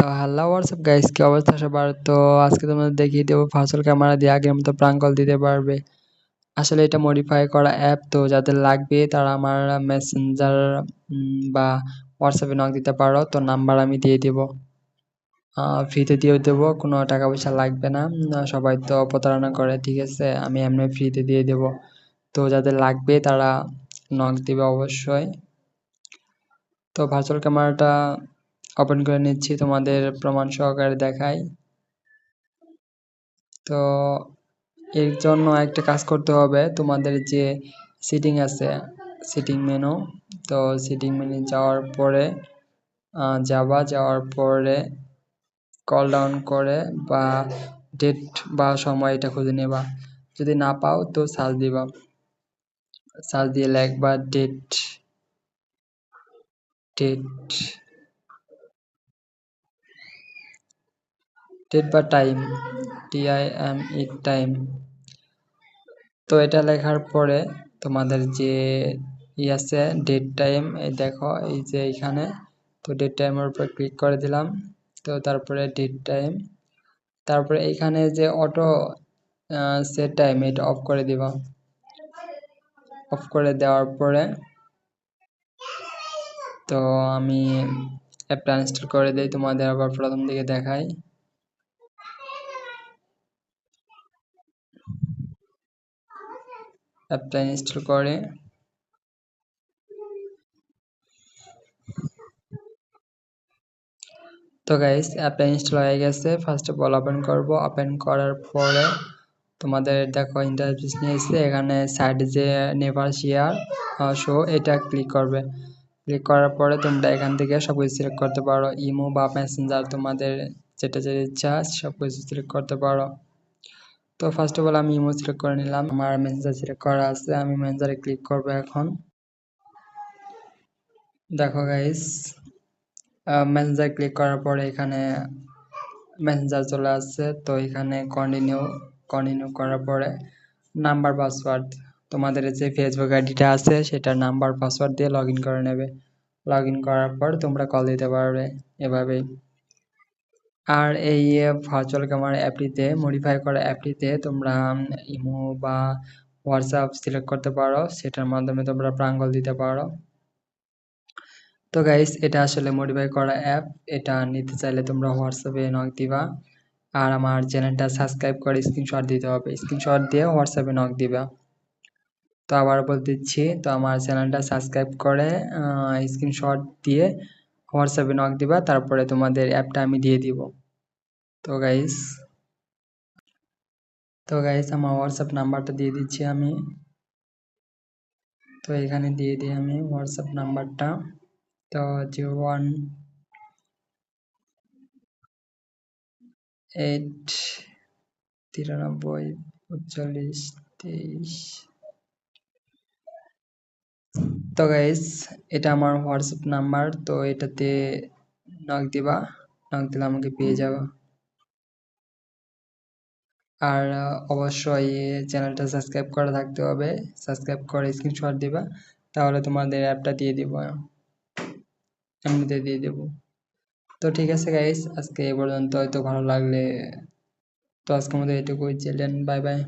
তো hello WhatsApp guys, কি অবস্থা সবার? তো আজকে তোমাদের দেখিয়ে দেবো ভার্চুয়াল ক্যামেরা দিয়ে আগের মতো প্রাঙ্ক কল দিতে পারবে। আসলে এটা মডিফাই করা অ্যাপ, তো যাদের লাগবে তারা আমার মেসেঞ্জার বা হোয়াটসঅ্যাপে নক দিতে পারো। তো নাম্বার আমি দিয়ে দেবো, ফ্রিতে দিয়ে দেবো, কোনো টাকা পয়সা লাগবে না। সবাই তো প্রতারণা করে, ঠিক আছে, আমি এমনি ফ্রিতে দিয়ে দেবো। তো যাদের লাগবে তারা নক দিবে অবশ্যই। তো ভার্চুয়াল ক্যামেরাটা ওপেন করে নিচ্ছি, তোমাদের প্রমাণ সহকারে দেখাই। তো এর জন্য একটা কাজ করতে হবে, তোমাদের যে সেটিং আছে, সেটিং মেনু, তো সেটিং মেনু যাওয়ার পরে যাওয়ার পরে কল ডাউন করে বা ডেট বা সময় এটা খুঁজে নেবা। যদি না পাও তো সার্চ দিবা, সার্চ দিয়ে লিখবা ডেট ডেট ডেট বা টাইম, TIME টাইম। তো এটা লেখার পরে তোমাদের যে আছে ডেট টাইম, এই দেখো এই যে এখানে, তো ডেট টাইমের উপর ক্লিক করে দিলাম। তো তারপরে ডেট টাইম, তারপরে এইখানে যে অটো সেট টাইম, এটা অফ করে দিবা। অফ করে দেওয়ার পরে তো আমি অ্যাপটা ইনস্টল করে দিই, তোমাদের আবার প্রথম দিকে দেখাই। অ্যাপটা ইনস্টল করে তো গাইস অ্যাপটা ইনস্টল হয়ে গেছে। ফার্স্ট অফ অল ওপেন করব, ওপেন করার পরে তোমাদের দেখো ইন্টারফেস নিয়েছে, এখানে সাইডে যে নেভার শেয়ার শো, এটা ক্লিক করবে। ক্লিক করার পরে তোমরা এখান থেকে সব কিছু সিলেক্ট করতে পারো, ইমো বা মেসেঞ্জার, তোমাদের যেটা যেটা ইচ্ছা সব কিছু সিলেক্ট করতে পারো। তো ফার্স্ট অফ অল আমি ইমো সিলেক্ট করে নিলাম, আমার মেসেঞ্জার সিলেক্ট করা আছে, আমি মেসেঞ্জারে ক্লিক করব এখন। দেখো গাইস মেসেঞ্জার ক্লিক করার পরে এখানে মেসেঞ্জার চলে আসছে। তো এখানে কন্টিনিউ করার পরে নাম্বার পাসওয়ার্ড, তোমাদের যে ফেসবুক আইডিটা আছে সেটার নাম্বার পাসওয়ার্ড দিয়ে লগ ইন করে নেবে। লগ ইন করার পর তোমরা কল দিতে পারবে এভাবেই। আর এই ভার্চুয়াল ক্যামেরা অ্যাপটিতে, মডিফাই করা অ্যাপটিতে তোমরা ইমো বা হোয়াটসঅ্যাপ সিলেক্ট করতে পারো, সেটার মাধ্যমে তোমরা প্রাঙ্ক কল দিতে পারো। তো গাইস এটা আসলে মডিফাই করা অ্যাপ, এটা নিতে চাইলে তোমরা হোয়াটসঅ্যাপে নক দিবা। আর আমার চ্যানেলটা সাবস্ক্রাইব করে স্ক্রিনশট দিতে হবে, স্ক্রিনশট দিয়ে হোয়াটসঅ্যাপে নক দিবা। তো আবার বলে দিচ্ছি, তো আমার চ্যানেলটা সাবস্ক্রাইব করে স্ক্রিনশট দিয়ে হোয়াটসঅ্যাপে নক দিবা, তারপরে তোমাদের অ্যাপটা আমি দিয়ে দিব। তো গাইস আমার হোয়াটসঅ্যাপ নাম্বারটা দিয়ে দিচ্ছি আমি। তো এখানে দিয়ে দিই আমি হোয়াটসঅ্যাপ নাম্বারটা। তো 01-8-93-45-23। তো গাইস এটা আমার হোয়াটসঅ্যাপ নাম্বার, তো এটাতে নক দিবা, নক দিলে আমাকে পেয়ে যাবা। আর অবশ্যই চ্যানেলটা সাবস্ক্রাইব করা থাকতে হবে, সাবস্ক্রাইব করে স্ক্রিনশট দিবা, তাহলে তোমাদের অ্যাপটা দিয়ে দিব, এমনিতে দিয়ে দেব। তো ঠিক আছে গাইস, আজকে এ পর্যন্ত, হয়তো ভালো লাগলে, তো আজকের মতো এটুকুই, চিলড্রেন, বাই বাই।